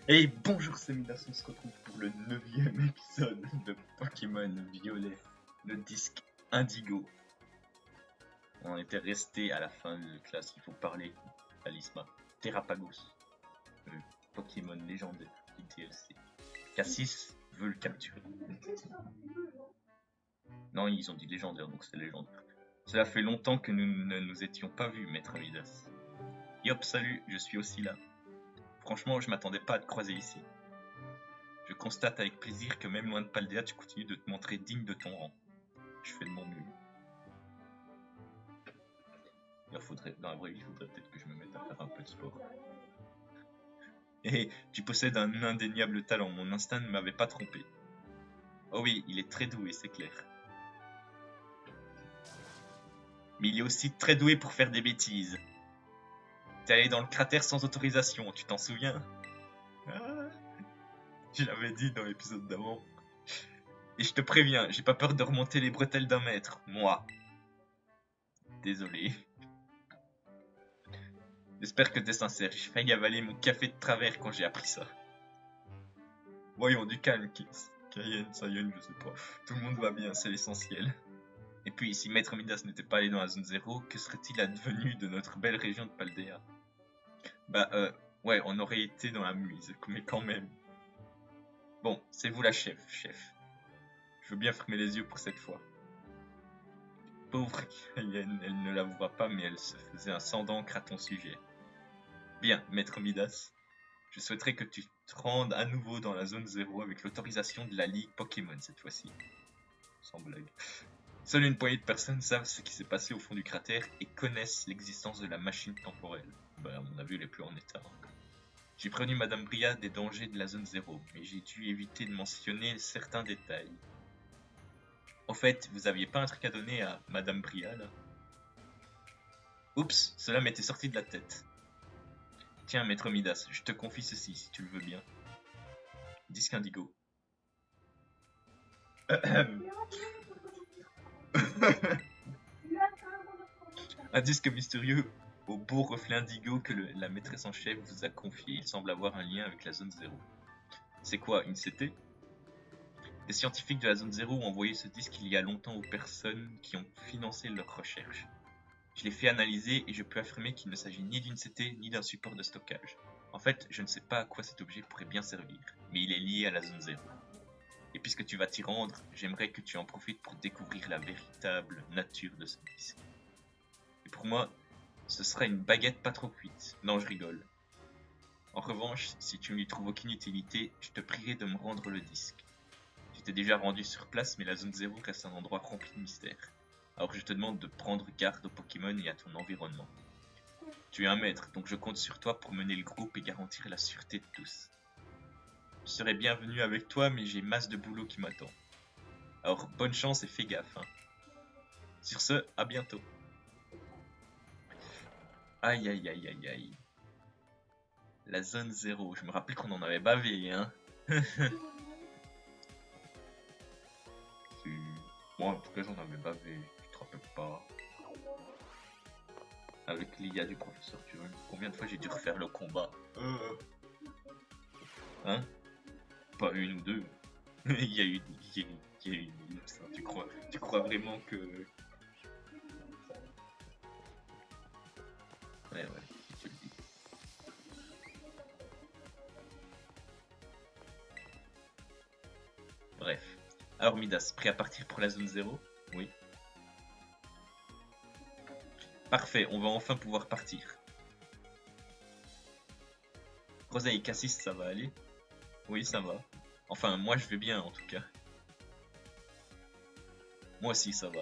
Et bonjour, c'est Midas, on se retrouve pour le 9e épisode de Pokémon Violet, le disque Indigo. On était resté à la fin de classe, il faut parler à l'ISMA. Terrapagos, le Pokémon légendaire du DLC. Cassis veut le capturer. Non, ils ont dit légendaire, donc c'est légendaire. Cela fait longtemps que nous ne nous étions pas vus, maître Midas. Yop, salut, je suis aussi là. Franchement, je m'attendais pas à te croiser ici. Je constate avec plaisir que même loin de Paldea, tu continues de te montrer digne de ton rang. Je fais de mon mieux. Dans la vraie vie, il faudrait peut-être que je me mette à faire un peu de sport. Et tu possèdes un indéniable talent, mon instinct ne m'avait pas trompé. Oh oui, il est très doué, c'est clair. Mais il est aussi très doué pour faire des bêtises. T'es allé dans le cratère sans autorisation, tu t'en souviens? Ah, je l'avais dit dans l'épisode d'avant. Et je te préviens, j'ai pas peur de remonter les bretelles d'un mètre, moi. Désolé. J'espère que t'es sincère, j'ai failli avaler mon café de travers quand j'ai appris ça. Voyons, du calme, Cayenne, Sayenne, je sais pas. Tout le monde va bien, c'est l'essentiel. Et puis, si Maître Midas n'était pas allé dans la zone 0, que serait-il advenu de notre belle région de Paldea? Ouais, on aurait été dans la muse, mais quand même. Bon, c'est vous la chef. Je veux bien fermer les yeux pour cette fois. Pauvre Cayenne, elle ne l'avouera pas, mais elle se faisait un sang d'encre à ton sujet. Bien, Maître Midas, je souhaiterais que tu te rendes à nouveau dans la zone 0 avec l'autorisation de la Ligue Pokémon cette fois-ci. Sans blague. Seule une poignée de personnes savent ce qui s'est passé au fond du cratère et connaissent l'existence de la machine temporelle. À mon avis, elle est plus en état. J'ai prévenu Madame Bria des dangers de la zone 0, mais j'ai dû éviter de mentionner certains détails. Au fait, vous aviez pas un truc à donner à Madame Bria, là? Oups, cela m'était sorti de la tête. Tiens, Maître Midas, je te confie ceci, si tu le veux bien. Disque Indigo. Un disque mystérieux au beau reflet indigo que la maîtresse en chef vous a confié. Il semble avoir un lien avec la zone 0. C'est quoi, une CT? Des scientifiques de la zone 0 ont envoyé ce disque il y a longtemps aux personnes qui ont financé leurs recherches. Je l'ai fait analyser et je peux affirmer qu'il ne s'agit ni d'une CT ni d'un support de stockage. En fait, je ne sais pas à quoi cet objet pourrait bien servir, mais il est lié à la zone 0. Et puisque tu vas t'y rendre, j'aimerais que tu en profites pour découvrir la véritable nature de ce disque. Et pour moi, ce sera une baguette pas trop cuite. Non, je rigole. En revanche, si tu ne lui trouves aucune utilité, je te prierai de me rendre le disque. Tu t'es déjà rendu sur place, mais la zone 0 reste un endroit rempli de mystères. Alors je te demande de prendre garde aux Pokémon et à ton environnement. Tu es un maître, donc je compte sur toi pour mener le groupe et garantir la sûreté de tous. Je serai bienvenu avec toi, mais j'ai masse de boulot qui m'attend. Alors bonne chance et fais gaffe, hein. Sur ce, à bientôt. Aïe aïe aïe aïe aïe. La zone 0, je me rappelle qu'on en avait bavé, hein. Moi, en tout cas, j'en avais bavé, tu te rappelles pas. Avec l'IA du professeur Turing, combien de fois j'ai dû refaire le combat? Hein? Pas une ou deux. il y a eu, il y a eu une ellipse, hein. Tu crois vraiment que... Ouais, si tu le dis. Bref. Alors Midas, prêt à partir pour la zone 0? Oui. Parfait, on va enfin pouvoir partir. Rosa et Cassis, ça va aller? Oui, ça va. Enfin, moi je vais bien en tout cas. Moi aussi, ça va.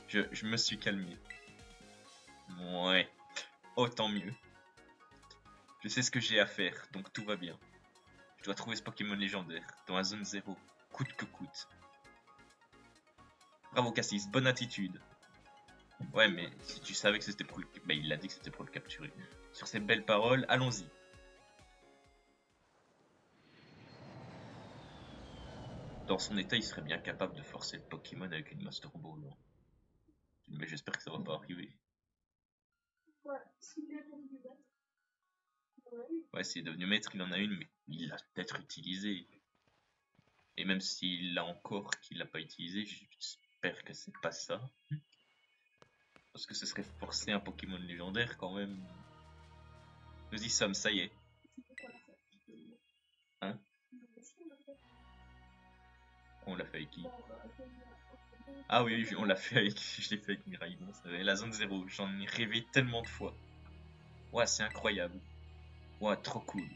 Je me suis calmé. Ouais, autant mieux. Je sais ce que j'ai à faire, donc tout va bien. Je dois trouver ce Pokémon légendaire, dans la zone 0, coûte que coûte. Bravo Cassis, bonne attitude. Ouais, mais si tu savais que c'était pour le... Bah, il a dit que c'était pour le capturer. Sur ces belles paroles, allons-y. Dans son état, il serait bien capable de forcer le Pokémon avec une Master Ball. Mais j'espère que ça va pas arriver. Ouais, s'il est devenu maître, il en a une, mais il l'a peut-être utilisée. Et même s'il l'a encore, qu'il l'a pas utilisé, j'espère que c'est pas ça. Parce que ce serait forcer un Pokémon légendaire quand même. Nous y sommes, ça y est. Hein? On l'a fait avec qui? Ah oui, on l'a fait avec. Je l'ai fait avec Miraidon, c'est vrai. La zone 0, j'en ai rêvé tellement de fois. Ouais, c'est incroyable. Ouais, trop cool.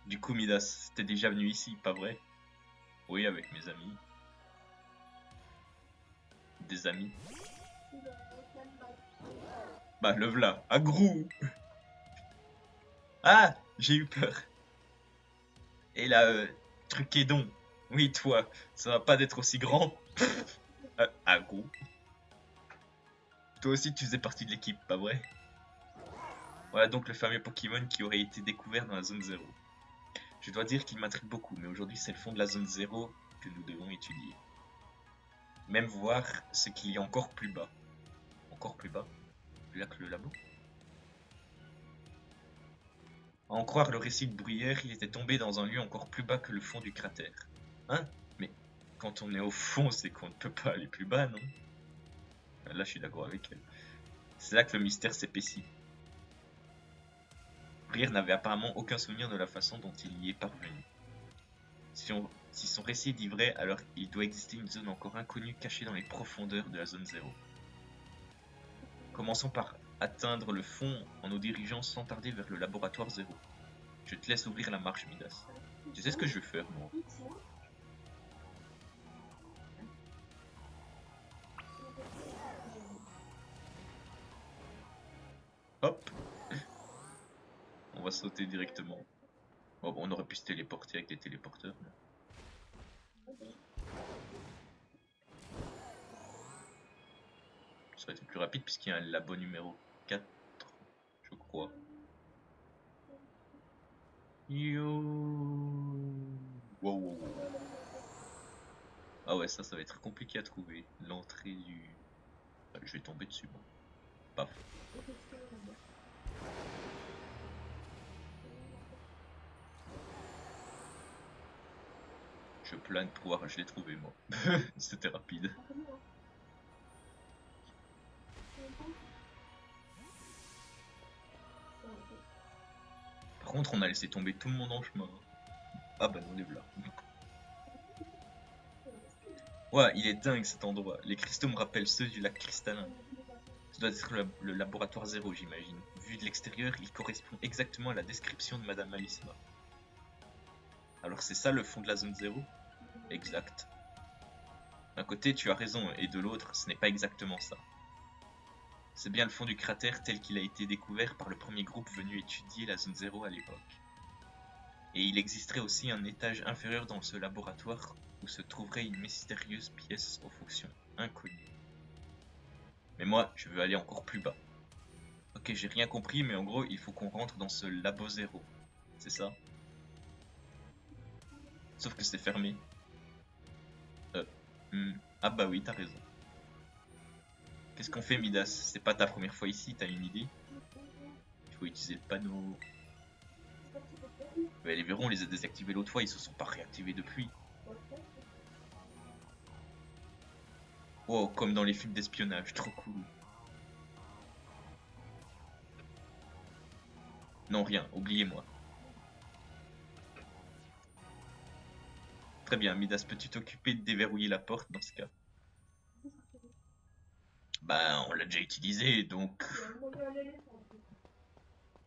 Du coup, Midas, t'es déjà venu ici, pas vrai? Oui, avec mes amis. Des amis. Bah, le v'là. Agrou! Ah! J'ai eu peur. Et là, Truquédon. Oui, toi, ça va pas d'être aussi grand. Agrou. Toi aussi, tu faisais partie de l'équipe, pas vrai? Voilà donc le fameux Pokémon qui aurait été découvert dans la zone 0. Je dois dire qu'il m'intrigue beaucoup, mais aujourd'hui c'est le fond de la zone 0 que nous devons étudier. Même voir ce qu'il y a encore plus bas. Encore plus bas? Plus là que le labo? À en croire le récit de Bruyère, il était tombé dans un lieu encore plus bas que le fond du cratère. Hein? Mais quand on est au fond, c'est qu'on ne peut pas aller plus bas, non? Là, je suis d'accord avec elle. C'est là que le mystère s'épaissit. Bruyère n'avait apparemment aucun souvenir de la façon dont il y est parvenu. Si son récit dit vrai, alors il doit exister une zone encore inconnue cachée dans les profondeurs de la zone 0. Commençons par atteindre le fond en nous dirigeant sans tarder vers le laboratoire 0. Je te laisse ouvrir la marche, Midas. Tu sais ce que je vais faire, moi? Hop! On va sauter directement. Oh, bon, on aurait pu se téléporter avec les téléporteurs. Ça aurait été plus rapide puisqu'il y a un labo numéro 4, je crois. Yo! Wow, wow, wow. Ah ouais, ça va être compliqué à trouver. L'entrée du... Je vais tomber dessus, moi. Paf. Je plane pour voir, je l'ai trouvé, moi. C'était rapide. Par contre, on a laissé tomber tout le monde en chemin. Ah bah non, les voilà. Ouais, il est dingue cet endroit. Les cristaux me rappellent ceux du lac cristallin. Ça doit être le laboratoire 0, j'imagine. Vu de l'extérieur, il correspond exactement à la description de Madame Malisma. Alors c'est ça le fond de la zone 0? Exact. D'un côté, tu as raison, et de l'autre, ce n'est pas exactement ça. C'est bien le fond du cratère tel qu'il a été découvert par le premier groupe venu étudier la zone 0 à l'époque. Et il existerait aussi un étage inférieur dans ce laboratoire où se trouverait une mystérieuse pièce aux fonctions inconnues. Mais moi, je veux aller encore plus bas. Ok, j'ai rien compris, mais en gros, il faut qu'on rentre dans ce labo 0. C'est ça? Sauf que c'est fermé. Ah bah oui, t'as raison. Qu'est-ce qu'on fait, Midas? C'est pas ta première fois ici, t'as une idée? Il faut utiliser le panneau. Mais les verrons, on les a désactivés l'autre fois, ils se sont pas réactivés depuis. Wow, comme dans les films d'espionnage, trop cool. Non, rien, oubliez-moi. Très bien, Midas, peux-tu t'occuper de déverrouiller la porte dans ce cas? Bah, on l'a déjà utilisé, donc...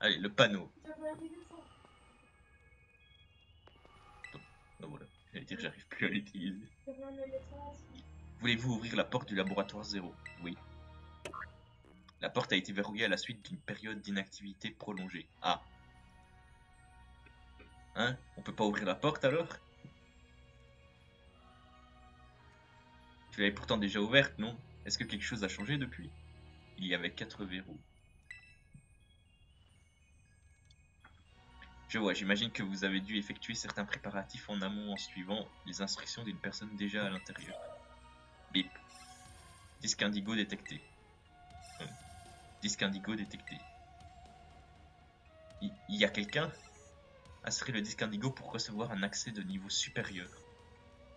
Allez, le panneau. Oh, voilà, j'allais dire, j'arrive plus à l'utiliser. Voulez-vous ouvrir la porte du laboratoire 0? Oui. La porte a été verrouillée à la suite d'une période d'inactivité prolongée. Ah. Hein? On peut pas ouvrir la porte alors? Tu l'avais pourtant déjà ouverte, non? Est-ce que quelque chose a changé depuis? Il y avait 4 verrous. Je vois, j'imagine que vous avez dû effectuer certains préparatifs en amont en suivant les instructions d'une personne déjà à l'intérieur. Bip. Disque indigo détecté. Disque indigo détecté. Il y a quelqu'un? Insérer le disque indigo pour recevoir un accès de niveau supérieur.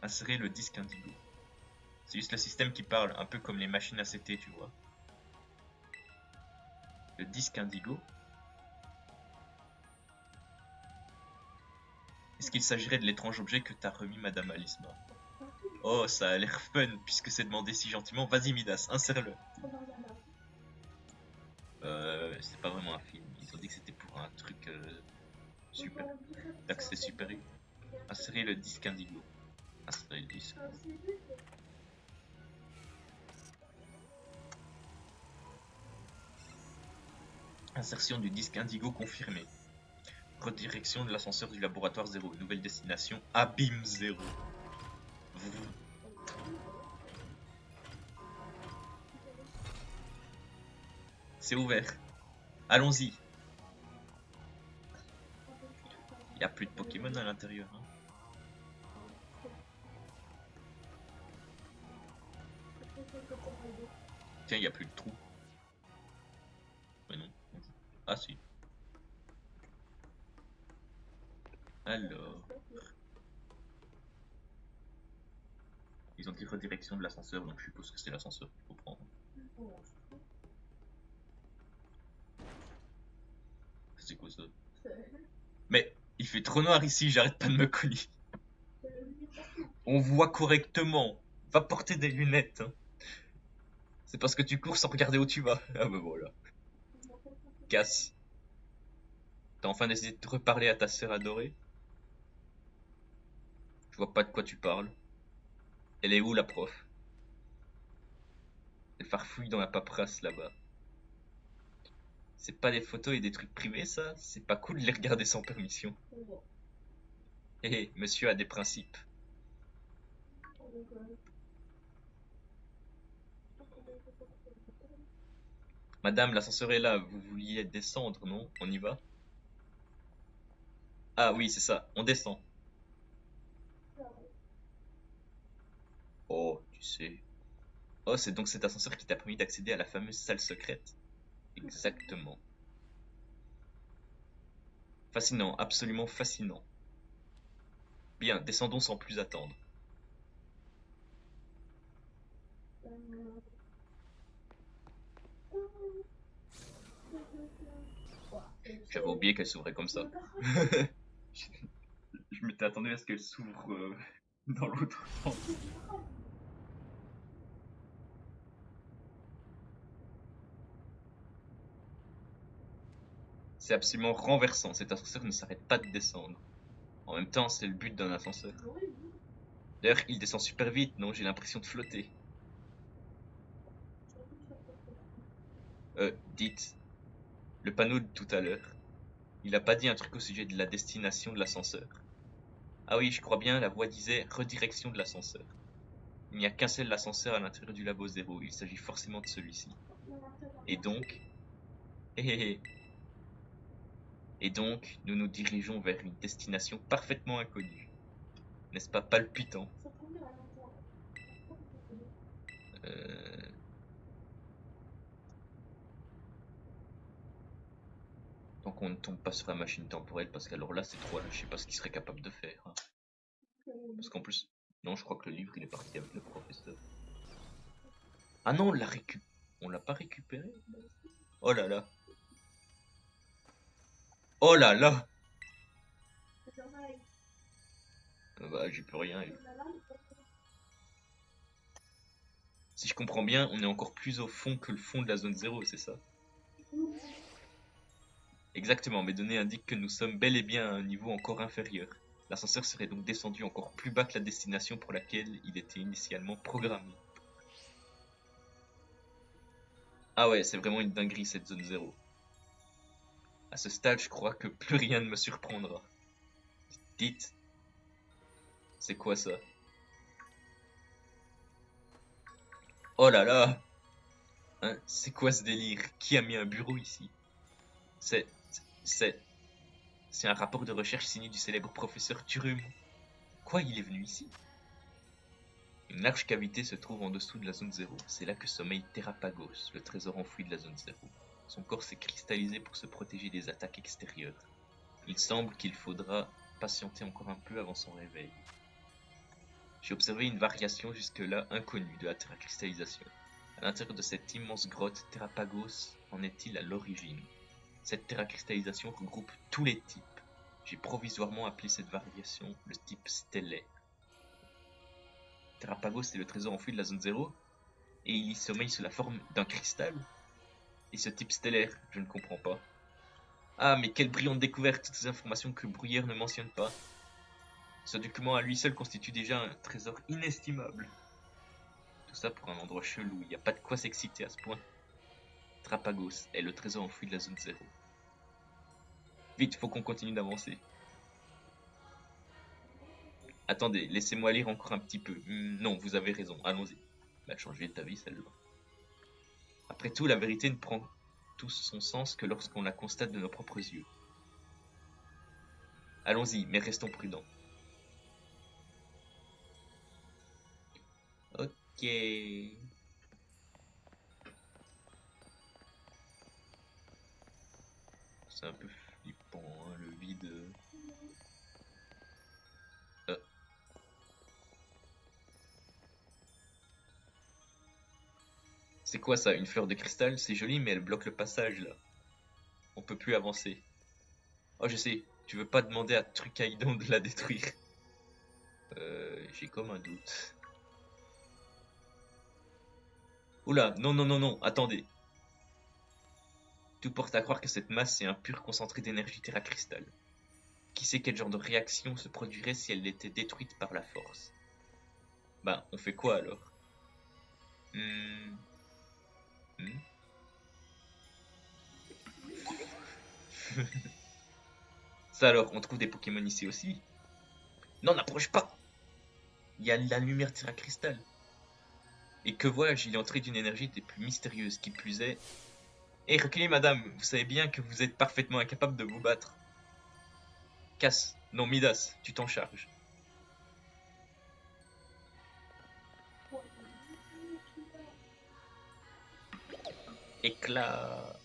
Insérer le disque indigo. C'est juste le système qui parle, un peu comme les machines ACT, tu vois. Le disque indigo. Est-ce qu'il s'agirait de l'étrange objet que t'a remis Madame Alisma? Oh, ça a l'air fun, puisque c'est demandé si gentiment. Vas-y Midas, insère-le. C'est pas vraiment un film. Ils ont dit que c'était pour un truc super. D'accès supérieur. Insérer le disque indigo. Insérer le disque. Insertion du disque indigo confirmée. Redirection de l'ascenseur du laboratoire 0. Nouvelle destination, Abîme 0. C'est ouvert. Allons-y. Il n'y a plus de Pokémon à l'intérieur. Hein. Tiens, il n'y a plus de trou. Mais non. Ah si. Alors. Ils ont dit redirection de l'ascenseur, donc je suppose que c'est l'ascenseur qu'il faut prendre. C'est quoi ça? Mais il fait trop noir ici, j'arrête pas de me cogner. On voit correctement. Va porter des lunettes. Hein. C'est parce que tu cours sans regarder où tu vas. Ah bah voilà. Casse. T'as enfin décidé de reparler à ta sœur adorée? Je vois pas de quoi tu parles. Elle est où la prof? Elle farfouille dans la paperasse là-bas. C'est pas des photos et des trucs privés ça? C'est pas cool de les regarder sans permission. Hé, monsieur a des principes. Madame, l'ascenseur est là, vous vouliez descendre, non? On y va? Ah oui, c'est ça, on descend. Oh, tu sais. Oh, c'est donc cet ascenseur qui t'a permis d'accéder à la fameuse salle secrète. Exactement. Fascinant, absolument fascinant. Bien, descendons sans plus attendre. J'avais oublié qu'elle s'ouvrait comme ça. Je m'étais attendu à ce qu'elle s'ouvre dans l'autre sens. C'est absolument renversant, cet ascenseur ne s'arrête pas de descendre. En même temps, c'est le but d'un ascenseur. D'ailleurs, il descend super vite, non? J'ai l'impression de flotter. Dites, le panneau de tout à l'heure, il a pas dit un truc au sujet de la destination de l'ascenseur? Ah oui, je crois bien, la voix disait redirection de l'ascenseur. Il n'y a qu'un seul ascenseur à l'intérieur du labo 0, il s'agit forcément de celui-ci. Et donc... Et donc, nous nous dirigeons vers une destination parfaitement inconnue. N'est-ce pas palpitant? Tant qu'on ne tombe pas sur la machine temporelle, parce qu'alors là, c'est trop, là, je sais pas ce qu'il serait capable de faire. Hein. Parce qu'en plus... Non, je crois que le livre, il est parti avec le professeur. Ah non, on l'a pas récupéré? Oh là là. Oh là là. Bah, j'y peux rien. Si je comprends bien, on est encore plus au fond que le fond de la zone 0, c'est ça? Exactement, mes données indiquent que nous sommes bel et bien à un niveau encore inférieur. L'ascenseur serait donc descendu encore plus bas que la destination pour laquelle il était initialement programmé. Ah ouais, c'est vraiment une dinguerie cette zone 0. À ce stade, je crois que plus rien ne me surprendra. Dites, c'est quoi ça? Oh là là! Hein, c'est quoi ce délire? Qui a mis un bureau ici? C'est... C'est... C'est un rapport de recherche signé du célèbre professeur Turum. Quoi, il est venu ici? Une large cavité se trouve en dessous de la zone 0. C'est là que sommeille Terrapagos, le trésor enfoui de la zone 0. Son corps s'est cristallisé pour se protéger des attaques extérieures. Il semble qu'il faudra patienter encore un peu avant son réveil. J'ai observé une variation jusque-là inconnue de la terracristallisation. À l'intérieur de cette immense grotte, Terrapagos en est-il à l'origine? Cette terracristallisation regroupe tous les types. J'ai provisoirement appelé cette variation le type stellaire. Terrapagos est le trésor enfoui de la zone 0 et il y sommeille sous la forme d'un cristal. Et ce type stellaire, je ne comprends pas. Ah, mais quelle brillante découverte, toutes ces informations que Bruyère ne mentionne pas. Ce document à lui seul constitue déjà un trésor inestimable. Tout ça pour un endroit chelou, il n'y a pas de quoi s'exciter à ce point. Terrapagos est le trésor enfoui de la zone 0. Vite, faut qu'on continue d'avancer. Attendez, laissez-moi lire encore un petit peu. Non, vous avez raison, allons-y. Elle a changé ta vie, celle-là. Après tout, la vérité ne prend tout son sens que lorsqu'on la constate de nos propres yeux. Allons-y, mais restons prudents. Ok. C'est un peu flippant, hein, le vide. C'est quoi ça, une fleur de cristal? C'est joli, mais elle bloque le passage là. On peut plus avancer. Oh, je sais, tu veux pas demander à Trucaïdon de la détruire. J'ai comme un doute. Oula, non, non, non, non, attendez. Tout porte à croire que cette masse est un pur concentré d'énergie terracristal. Qui sait quel genre de réaction se produirait si elle était détruite par la force? Ben, on fait quoi alors? Ça alors, on trouve des Pokémon ici aussi? Non, n'approche pas! Il y a la lumière terracristal. Et que vois-je? Il est entré d'une énergie des plus mystérieuses, qui plus est. Hé, reculez madame, vous savez bien que vous êtes parfaitement incapable de vous battre. Casse. Non, Midas, tu t'en charges. Éclat.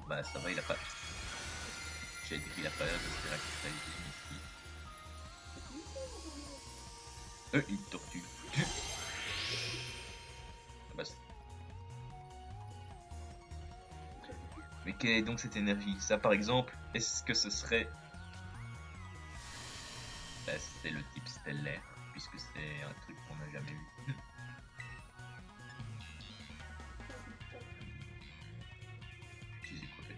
Bah ça va, il a pas... J'ai dit qu'il a pas l'air de se faire cristalliser ici. Une tortue. Bah, mais quelle est donc cette énergie? Ça par exemple, est-ce que ce serait... Bah, c'est le type stellaire, puisque c'est un truc qu'on n'a jamais vu. Utiliser quoi faire?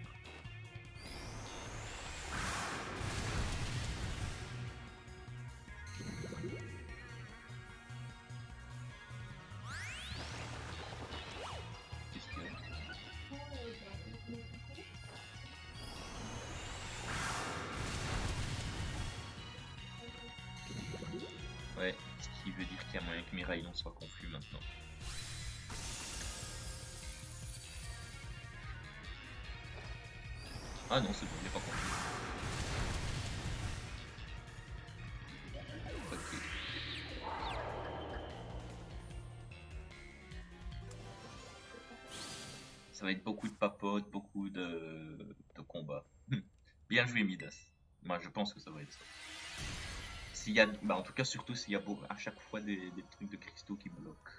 Qu'est-ce qu'il y a? Ouais, ce qui veut dire qu'il y a moyen que Miraillon soit confus maintenant. Ah non, c'est bon, il n'est pas confus. Ok. Ça va être beaucoup de papotes, beaucoup de combats. Bien joué, Midas. Moi, je pense que ça va être ça. S'il y a, bah, en tout cas, surtout s'il y a à chaque fois des trucs de cristaux qui bloquent.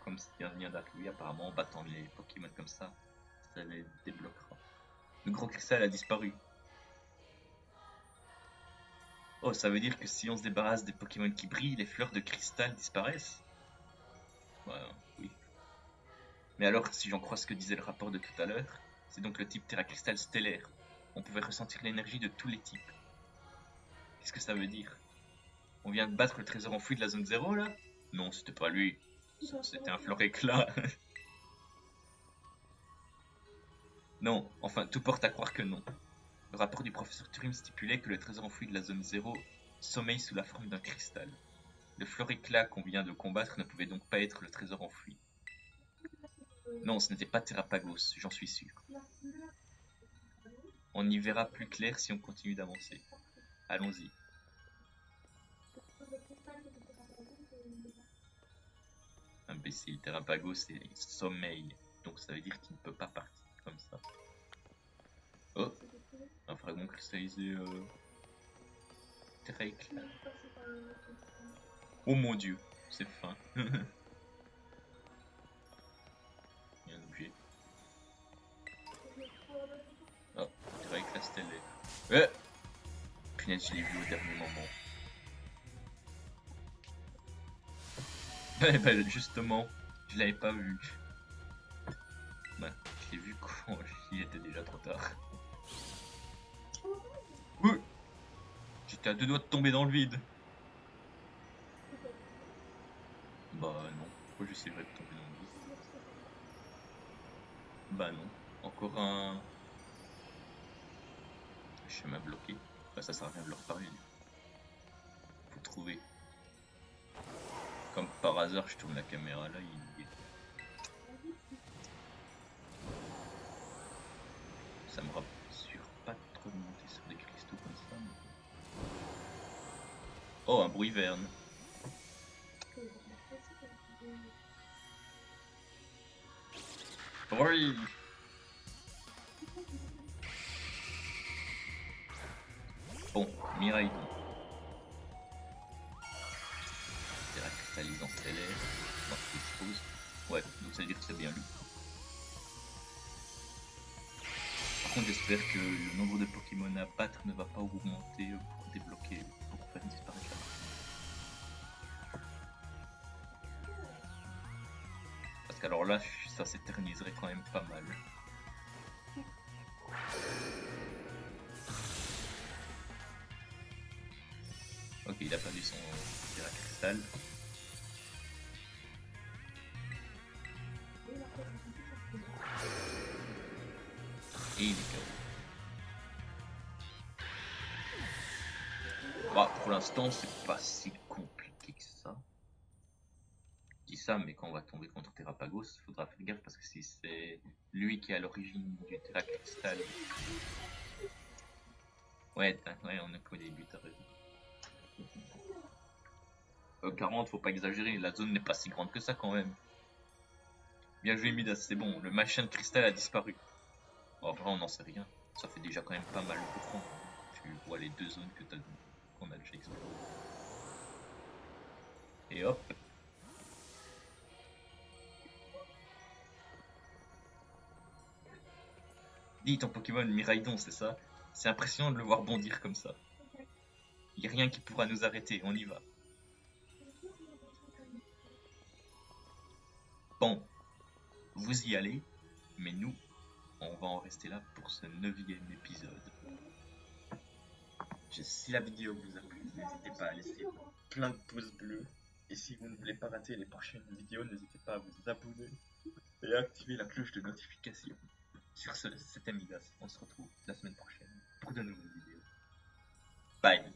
Comme ce qui vient d'arriver, apparemment, en battant les Pokémon comme ça les débloquera. Le gros cristal a disparu. Oh, ça veut dire que si on se débarrasse des Pokémon qui brillent, les fleurs de cristal disparaissent? Ouais, oui. Mais alors, si j'en crois ce que disait le rapport de tout à l'heure, c'est donc le type terracristal stellaire. On pouvait ressentir l'énergie de tous les types. Qu'est-ce que ça veut dire? On vient de battre le trésor enfoui de la zone 0 là? Non, c'était pas lui. C'était un fleur éclat. Non, enfin, tout porte à croire que non. Le rapport du professeur Turing stipulait que le trésor enfoui de la zone 0 sommeille sous la forme d'un cristal. Le fleur éclat qu'on vient de combattre ne pouvait donc pas être le trésor enfoui. Non, ce n'était pas Terrapagos, j'en suis sûr. On y verra plus clair si on continue d'avancer. Allons-y. Imbécile, Terrapago c'est sommeil. Donc ça veut dire qu'il ne peut pas partir comme ça. Oh, un fragment cristallisé très clair. Oh mon dieu, c'est fin. Il y a un objet. Oh, très clair stellaire. Ouais. Punaise, je l'ai vu au dernier moment. Bah, justement, je l'avais pas vu. Bah, je l'ai vu quand il était déjà trop tard. Oui. J'étais à deux doigts de tomber dans le vide. Bah non, pourquoi j'essaierais de tomber dans le vide? Bah non, encore un chemin bloqué. Bah ça sert à rien de leur parler. Faut trouver. Comme par hasard, je tourne la caméra là, il y est. Ça me rassure pas trop de monter sur des cristaux comme ça. Mais... Oh, un bruit verne. Oui. Bon, Miraidon. C'est la cristallisant stellaire. Bon, je suppose. Ouais, donc ça veut dire que c'est bien lui. Par contre, j'espère que le nombre de Pokémon à battre ne va pas augmenter pour débloquer, pour faire disparaître la marque. Parce qu'alors là, ça s'éterniserait quand même pas mal. Ok, il a perdu son cristal. Et il est KO. Bah, pour l'instant, c'est pas si compliqué que ça. Je dis ça, mais quand on va tomber contre Terrapagos, il faudra faire gaffe parce que si c'est lui qui est à l'origine du Terra Cristal. Ouais, on est qu'au début, t'as raison. 40, faut pas exagérer, la zone n'est pas si grande que ça quand même. Bien joué Midas, c'est bon, le machin de cristal a disparu. En vrai, on n'en sait rien. Ça fait déjà quand même pas mal de temps. Tu vois les deux zones qu'on a déjà explorées. Et hop. Dis ton Pokémon Miraidon, c'est ça? C'est impressionnant de le voir bondir comme ça. Il n'y a rien qui pourra nous arrêter, on y va. Bon, vous y allez, mais nous, on va en rester là pour ce 9e épisode. Si la vidéo vous a plu, n'hésitez pas à laisser plein de pouces bleus. Et si vous ne voulez pas rater les prochaines vidéos, n'hésitez pas à vous abonner et à activer la cloche de notification. Sur ce, c'était Midas. On se retrouve la semaine prochaine pour de nouvelles vidéos. Bye!